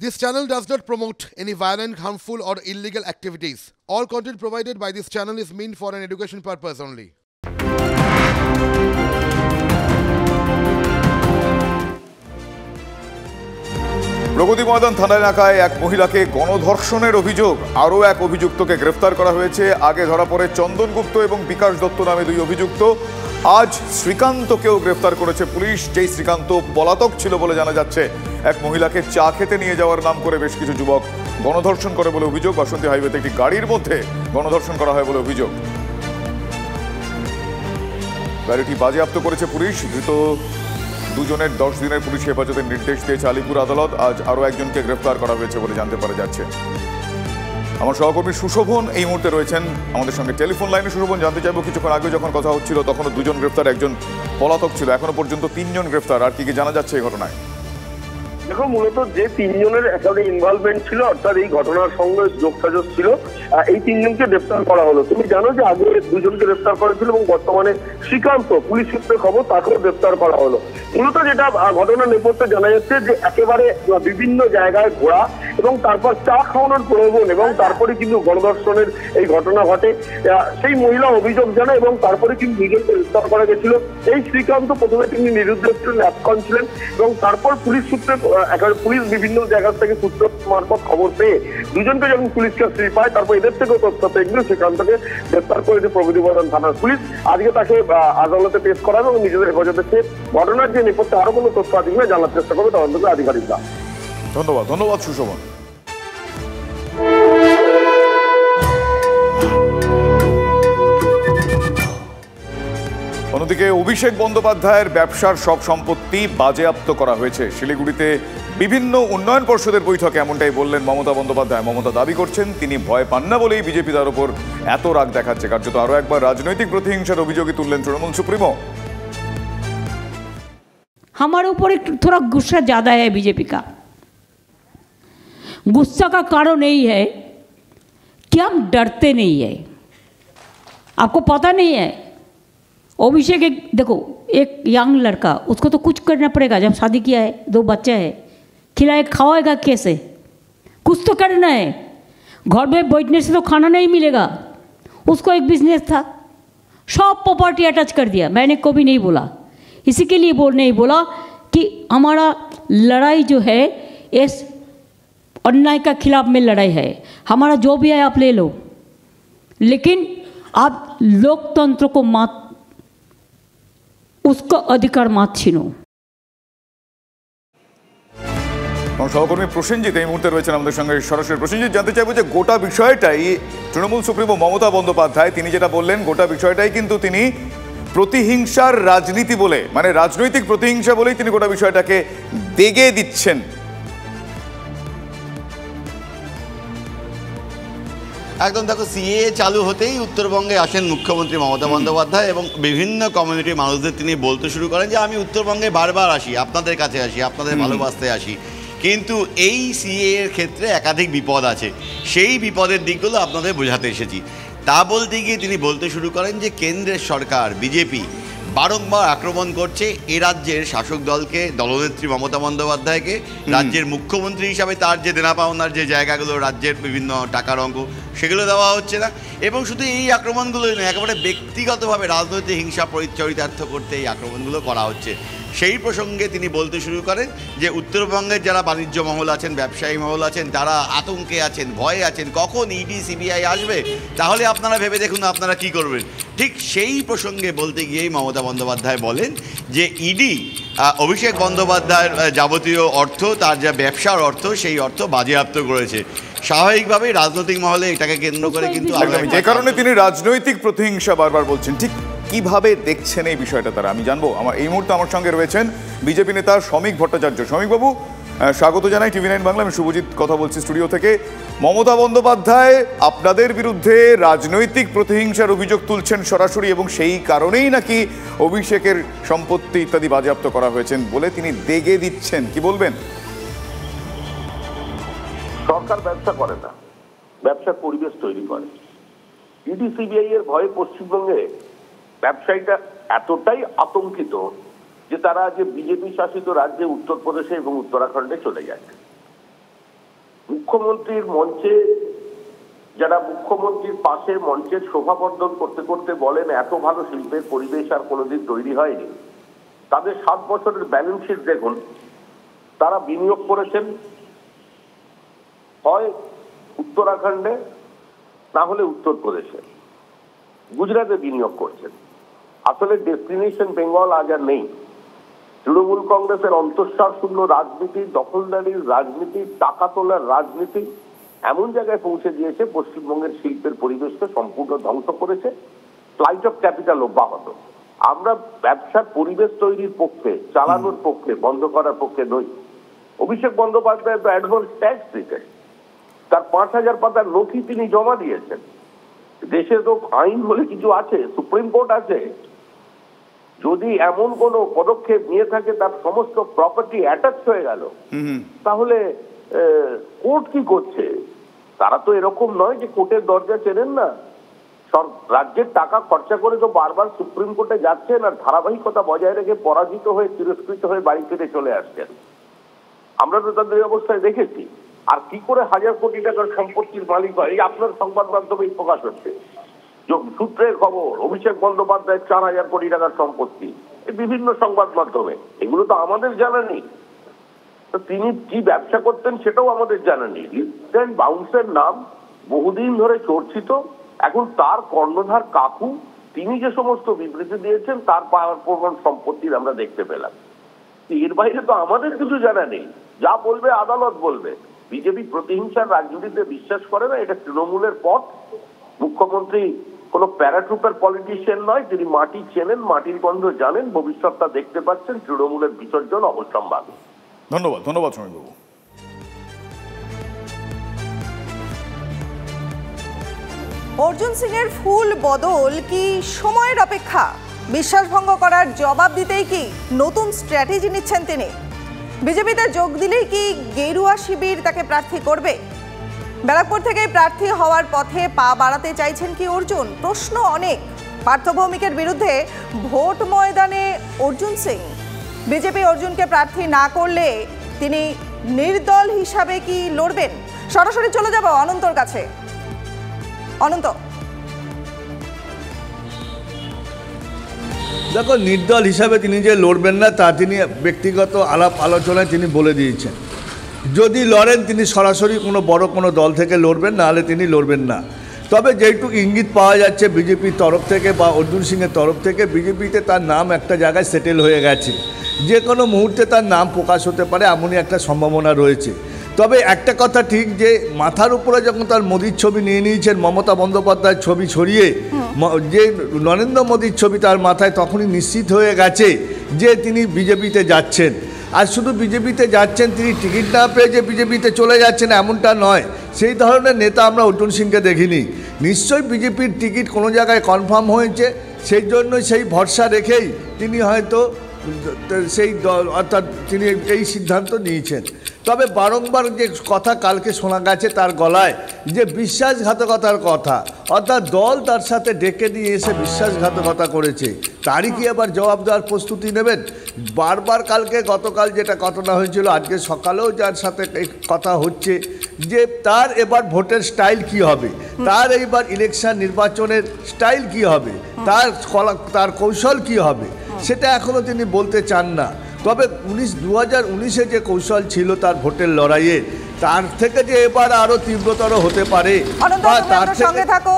This channel does not promote any violent, harmful, or illegal activities. All content provided by this channel is meant for an education purpose only. প্রগতি ময়দান থানা এলাকায় এক মহিলাকে গণধর্ষণের অভিযোগ, আরও এক অভিযুক্তকে গ্রেফতার করা হয়েছে। আগে ধরা পড়ে চন্দন গুপ্ত এবং বিকাশ দত্ত নামে দুই অভিযুক্ত। আজ শ্রীকান্তকেও গ্রেফতার করেছে পুলিশ, যেই শ্রীকান্ত পলাতক ছিল বলে জানা যাচ্ছে। এক মহিলাকে চা খেতে নিয়ে যাওয়ার নাম করে বেশ কিছু যুবক গণধর্ষণ করে বলে অভিযোগ। বাসন্তী হাইওয়েতে একটি গাড়ির মধ্যে গণধর্ষণ করা হয় বলে অভিযোগ। গাড়িটি বাজেয়াপ্ত করেছে পুলিশ। ধৃত দুজনের 10 দিনের পুলিশ হেফাজতের নির্দেশ দিয়েছে আলিপুর আদালত। আজ আরও একজনকে গ্রেফতার করা হয়েছে বলে জানতে পারা যাচ্ছে। আমার সহকর্মী সুশোভন এই মুহূর্তে রয়েছেন আমাদের সঙ্গে টেলিফোন লাইনে। সুশোভন, জানতে চাইবো, কিছুক্ষণ আগে যখন কথা হচ্ছিল তখনও 2 জন গ্রেফতার, একজন পলাতক ছিল, এখনো পর্যন্ত 3 জন গ্রেফতার। আর কি জানা যাচ্ছে এই ঘটনায়? দেখো, মূলত যে 3 জনের একাউন্টে ইনভলভমেন্ট ছিল, অর্থাৎ এই ঘটনার সঙ্গে যোগসাজশ ছিল, এই 3 জনকে গ্রেফতার করা হলো। তুমি জানো যে আগে 2 জনকে গ্রেফতার করা ছিল এবং বর্তমানে শ্রীকান্ত, পুলিশ সূত্রে খবর, তাকেও গ্রেফতার করা হলো। মূলত যেটা ঘটনার নেপথ্যে জানা যাচ্ছে যে একেবারে বিভিন্ন জায়গায় ঘোরা এবং তারপর চা খাওয়ানোর প্রয়োজন এবং তারপরে কিন্তু গণধর্ষণের এই ঘটনা ঘটে। সেই মহিলা অভিযোগ জানায় এবং তারপরে কিন্তু দুজনকে গ্রেফতার করা গেছিল। এই শ্রীকান্ত প্রথমে তিনি নিরুদ্দেশ ছিলেন, ল্যাবকন ছিলেন এবং তারপর পুলিশ সূত্রে একেবারে পুলিশ বিভিন্ন জায়গা থেকে সূত্র মারফত খবর পেয়ে দুজনকে যখন পুলিশ কাছে পায়, তারপর এদের থেকেও তথ্য পেয়ে গেলে শ্রীকান্তকে গ্রেফতার করেছে প্রগতি ময়দান থানার পুলিশ। আজকে তাকে আদালতে পেশ করা হবে এবং নিজেদের হেফাজতে ঘটনার যে নেপথ্যে আরো কোনো তথ্য আছে কিনা জানার চেষ্টা করবে তদন্ত আধিকারিকরা। ধন্যবাদ সুশোভন। অন্যদিকে অভিষেক বন্দ্যোপাধ্যায়ের ব্যবসার সব সম্পত্তি বাজেয়াপ্ত করা হয়েছে। শিলিগুড়িতে বিভিন্ন উন্নয়ন পর্ষদের বৈঠকে এমনটাই বললেন মমতা বন্দ্যোপাধ্যায়। মমতা দাবি করছেন তিনি ভয় পান না বলেই বিজেপি তার উপর এত রাগ দেখাচ্ছে। কার্যত আরও একবার রাজনৈতিক প্রতিহিংসার অভিযোগই তুললেন তৃণমূল সুপ্রিমো। हमारे ऊपर एक थोड़ा गुस्सा ज़्यादा है बीजेपी का। गुस्सा का कारण यही है कि हम डरते नहीं है। आपको पता नहीं है, अभिषेक एक देखो, एक यंग लड़का, उसको तो कुछ करना पड़ेगा। जब शादी किया है, 2 बच्चे हैं, खिलाए खाओएगा कैसे? कुछ तो करना है। घर में बैठने से तो खाना नहीं मिलेगा। उसको एक बिजनेस था, सब प्रॉपर्टी अटैच कर दिया। मैंने कभी नहीं बोला, इसी के लिए नहीं बोला कि हमारा लड़ाई जो है इस अन्याय का खिलाफ में लड़ाई है। हमारा जो भी है आप ले लो, लेकिन आप लोकतंत्र को मत, उसका अधिकार मत छीनो। সহকর্মী প্রসেনজিৎ এই মুহূর্তে রয়েছেন আমাদের সঙ্গে সরাসরি। প্রসেনজিৎ, জানতে চাইবো যে গোটা বিষয়টাই তৃণমূল সুপ্রিমো মমতা বন্দ্যোপাধ্যায় তিনি যেটা বললেন, গোটা বিষয়টাই কিন্তু তিনি প্রতিহিংসার রাজনীতি বলে, মানে রাজনৈতিক প্রতিহিংসা বলেই তিনি গোটা বিষয়টাকে দেগে দিচ্ছেন। একদম, দেখো, সিএএ চালু হতেই উত্তরবঙ্গে আসেন মুখ্যমন্ত্রী মমতা বন্দ্যোপাধ্যায় এবং বিভিন্ন কমিউনিটির মানুষদের তিনি বলতে শুরু করেন যে আমি উত্তরবঙ্গে বারবার আসি, আপনাদের কাছে আসি, আপনাদের ভালোবাসতে আসি, কিন্তু এই সিএএ এর ক্ষেত্রে একাধিক বিপদ আছে, সেই বিপদের দিকগুলো আপনাদের বোঝাতে এসেছি। তা বলতে গিয়ে তিনি বলতে শুরু করেন যে কেন্দ্রের সরকার বিজেপি বারংবার আক্রমণ করছে এ রাজ্যের শাসক দলকে, দলনেত্রী মমতা বন্দ্যোপাধ্যায়কে। রাজ্যের মুখ্যমন্ত্রী হিসাবে তার যে দেনা পাওনার যে জায়গাগুলো, রাজ্যের বিভিন্ন টাকার অঙ্ক, সেগুলো দেওয়া হচ্ছে না। এবং শুধু এই আক্রমণগুলোই নয়, একেবারে ব্যক্তিগতভাবে রাজনৈতিক হিংসা চরিতার্থ করতে এই আক্রমণগুলো করা হচ্ছে। সেই প্রসঙ্গে তিনি বলতে শুরু করেন যে উত্তরবঙ্গের যারা বাণিজ্য মহল আছেন, ব্যবসায়ী মহল আছেন, তারা আতঙ্কে আছেন, ভয়ে আছেন, কখন ইডি সিবিআই আসবে, তাহলে আপনারা ভেবে দেখুন আপনারা কি করবেন। ঠিক সেই প্রসঙ্গে বলতে গিয়েই মমতা বন্দ্যোপাধ্যায় বলেন যে ইডি অভিষেক বন্দ্যোপাধ্যায়ের যাবতীয় অর্থ, তার যা ব্যবসার অর্থ, সেই অর্থ বাজেয়াপ্ত করেছে। স্বাভাবিকভাবেই রাজনৈতিক মহলে এটাকে কেন্দ্র করে কিন্তু যে কারণে তিনি রাজনৈতিক প্রতিহিংসা বারবার বলছেন। ঠিক কিভাবে দেখছেন এই বিষয়টা তারা, আমি জানবো। এই মুহূর্তে আমার সঙ্গে রয়েছেন বিজেপি নেতা শ্রমিক ভট্টাচার্য। শ্রমিকবাবু, স্বাগত জানাই TV9 বাংলা। আমি শুভজিৎ কথা বলছি স্টুডিও থেকে। মমতা বন্দ্যোপাধ্যায় আপনাদের বিরুদ্ধে রাজনৈতিক প্রতিহিংসার অভিযোগ তুলছেন সরাসরি, এবং সেই কারণেই নাকি অভিষেকের সম্পত্তি ইত্যাদি বাজেয়াপ্ত করা হয়েছেন বলে তিনি দেগে দিচ্ছেন। কি বলবেন? সরকার ব্যবসা করে না, ব্যবসার পরিবেশ তৈরি করে। ইডি সিবিআই এর ভয়ে পশ্চিমবঙ্গে ব্যবসায়ীরা এতটাই আতঙ্কিত যে তারা যে বিজেপি শাসিত রাজ্যে উত্তরপ্রদেশে এবং উত্তরাখণ্ডে চলে যাচ্ছে। মুখ্যমন্ত্রীর মঞ্চে যারা মুখ্যমন্ত্রীর পাশে মঞ্চের শোভাবর্ধন করতে করতে বলেন এত ভালো শিল্পের পরিবেশ আর কোনোদিন তৈরি হয়নি, তাদের 7 বছরের ব্যালেন্স শিট দেখুন। তারা বিনিয়োগ করেছেন হয় উত্তরাখণ্ডে, না হলে উত্তরপ্রদেশে, গুজরাটে বিনিয়োগ করছেন। আসলে ডেস্টিনেশন বেঙ্গল আজ আর নেই। তৃণমূল কংগ্রেসের অন্তঃসার শূন্য রাজনীতি, দখলদারির রাজনীতি, টাকা তোলার রাজনীতি এমন জায়গায় পৌঁছে দিয়েছে, পশ্চিমবঙ্গের শিল্পের পরিবেশকে সম্পূর্ণ ধ্বংস করেছে। ফ্লাইট অফ ক্যাপিটাল অব্যাহত। আমরা ব্যবসার পরিবেশ তৈরির পক্ষে, চালানোর পক্ষে, বন্ধ করার পক্ষে নই। অভিষেক বন্দ্যোপাধ্যায় তো অ্যাডভান্স ট্যাক্স দিতেন, তার 5000 পাতার নথি তিনি জমা দিয়েছেন। দেশে তো আইন বলে কিছু আছে, সুপ্রিম কোর্ট আছে। যদি এমন কোনো পদক্ষেপ নিয়ে থাকে তার সমস্ত প্রপার্টি অ্যাটাচ হয়ে গেল, তাহলে কোর্ট কি করছে? তারা তো এরকম নয় যে কোর্টের দরজা চেনেন না। রাজ্যের টাকা খরচা করে তো বারবার সুপ্রিম কোর্টে যাচ্ছেন আর ধারাবাহিকতা বজায় রেখে পরাজিত হয়ে, তিরস্কৃত হয়ে বাড়ি ফিরে চলে আসছেন। আমরা তো তাদের অবস্থায় দেখেছি। আর কি করে 1000 কোটি টাকার সম্পত্তির মালিক হয়, এই আপনার সংবাদ মাধ্যমেই প্রকাশ হচ্ছে। সূত্রের খবর, অভিষেক বন্দ্যোপাধ্যায় 4000 কোটি টাকার সম্পত্তি, এই বিভিন্ন সংবাদ মাধ্যমে। এগুলো তো আমাদের জানা নেই। তো তিনি কি ব্যবসা করতেন সেটাও আমাদের জানা নেই। লিফট অ্যান্ড বাউন্সের নাম বহুদিন ধরে চর্চিত। এখন তার কর্ণধার কাকু তিনি যে সমস্ত বিবৃতি দিয়েছেন তার পাওয়ার প্রমাণ সম্পত্তির আমরা দেখতে পেলাম। এর বাইরে তো আমাদের কিছু জানা নেই। যা বলবে আদালত বলবে। বিজেপি প্রতিহিংসার রাজনীতিতে বিশ্বাস করে না, এটা তৃণমূলের পথ। মুখ্যমন্ত্রী কোনো প্যারাট্রুপার পলিটিশিয়ান নয়, তিনি মাটি চেনেন, মাটির গন্ধ জানেন, ভবিষ্যৎটা দেখতে পাচ্ছেন। তৃণমূলের বিসর্জন অবশ্যম্ভাবী। ধন্যবাদ, ধন্যবাদ সমীরবাবু। অর্জুন সিং এর ফুল বদল কি সময়ের অপেক্ষা? বিশ্বাসভঙ্গ করার জবাব দিতেই কি নতুন স্ট্র্যাটেজি নিচ্ছেন তিনি? বিজেপিতে যোগ দিলেই কি গেরুয়া শিবির তাকে প্রার্থী করবে? ব্যারাকপুর থেকে প্রার্থী হওয়ার পথে পা বাড়াতে চাইছেন কি অর্জুন? প্রশ্ন অনেক। পার্থ ভৌমিকের বিরুদ্ধে ভোট ময়দানে অর্জুন সিং। বিজেপি অর্জুনকে প্রার্থী না করলে তিনি নির্দল হিসাবে কি লড়বেন? সরাসরি চলে যাব অনন্তর কাছে। অনন্ত, দেখো, নির্দল হিসাবে তিনি যে লড়বেন না তা তিনি ব্যক্তিগত আলাপ আলোচনায় তিনি বলে দিয়েছেন। যদি লড়েন তিনি সরাসরি কোনো দল থেকে লড়বেন, নাহলে তিনি লড়বেন না। তবে যেটুকু ইঙ্গিত পাওয়া যাচ্ছে বিজেপির তরফ থেকে বা অর্জুন সিংয়ের তরফ থেকে, বিজেপিতে তার নাম একটা জায়গায় সেটেল হয়ে গেছে। যে কোনো মুহূর্তে তার নাম প্রকাশ হতে পারে, এমনই একটা সম্ভাবনা রয়েছে। তবে একটা কথা ঠিক, যে মাথার উপরে যখন তার মোদির ছবি নিয়ে নিয়েছেন, মমতা বন্দ্যোপাধ্যায়ের ছবি ছড়িয়ে যে নরেন্দ্র মোদির ছবি তার মাথায়, তখনই নিশ্চিত হয়ে গেছে যে তিনি বিজেপিতে যাচ্ছেন। আর শুধু বিজেপিতে যাচ্ছেন, তিনি টিকিট না পেয়ে যে বিজেপিতে চলে যাচ্ছেন এমনটা নয়। সেই ধরনের নেতা আমরা অর্জুন সিংকে দেখিনি। নিশ্চয়ই বিজেপির টিকিট কোনো জায়গায় কনফার্ম হয়েছে, সেই জন্যই সেই ভরসা রেখেই তিনি হয়তো সেই অর্থাৎ তিনি এই সিদ্ধান্ত নিয়েছেন। তবে বারংবার যে কথা কালকে শোনা গেছে তার গলায়, যে বিশ্বাসঘাতকতার কথা, অর্থাৎ দল তার সাথে ডেকে নিয়ে এসে বিশ্বাসঘাতকতা করেছে, তারই কি আবার জবাব দেওয়ার প্রস্তুতি নেবেন? বারবার গতকাল যেটা ঘটনা হয়েছিল, আজকে সকালেও যার সাথে কথা হচ্ছে যে তার এবার ভোটের স্টাইল কি হবে, তার এইবার ইলেকশন নির্বাচনের স্টাইল কি হবে, তার কৌশল কি হবে, সেটা এখনও তিনি বলতে চান না। তবে 2019-এ যে কৌশল ছিল তার ভোটের লড়াইয়ে, তার থেকে যে এবার আরো তীব্রতর হতে পারে। তার সঙ্গে থাকো,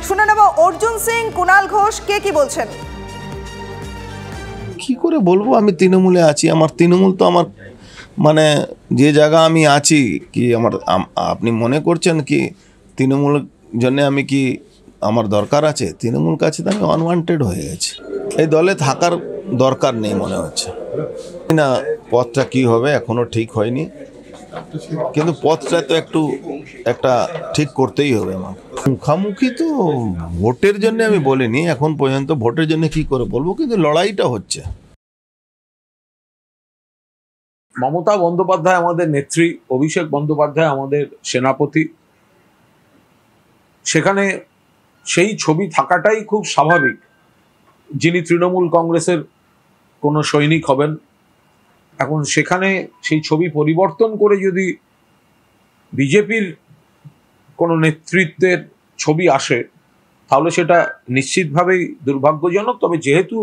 শুনে নেব অর্জুন সিং, কুণাল ঘোষ কে কি বলছেন। কি করে বলবো, আমি তৃণমূলে আছি। আমার তৃণমূল তো আমার মানে যে জায়গা আমি আছি, কি আমার আপনি মনে করছেন কি তৃণমূলের জন্য আমি কি আমার দরকার আছে? তৃণমূল কাছে তো আমি আনওয়ান্টেড হয়ে গেছি। এই দলে থাকার দরকার নেই মনে হচ্ছে। না, পথটা কি হবে এখনো ঠিক হয়নি, কিন্তু পথটা তো একটা ঠিক করতেই হবে আমার। মুখামুখি তো ভোটের জন্য আমি বলিনি এখন পর্যন্ত, ভোটের জন্য কি করে বলবো, কিন্তু লড়াইটা হচ্ছে। মমতা বন্দ্যোপাধ্যায় আমাদের নেত্রী, অভিষেক বন্দ্যোপাধ্যায় আমাদের সেনাপতি। সেখানে সেই ছবি থাকাটাই খুব স্বাভাবিক। যিনি তৃণমূল কংগ্রেসের কোনো সৈনিক হবেন, এখন সেখানে সেই ছবি পরিবর্তন করে যদি বিজেপির কোনো নেতৃত্বের ছবি আসে তাহলে সেটা নিশ্চিতভাবেই দুর্ভাগ্যজনক। তবে যেহেতু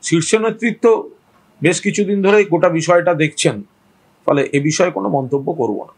শীর্ষ নেতৃত্ব বেশ কিছুদিন ধরেই গোটা বিষয়টা দেখছেন, ফলে এ বিষয়ে কোনো মন্তব্য করব না।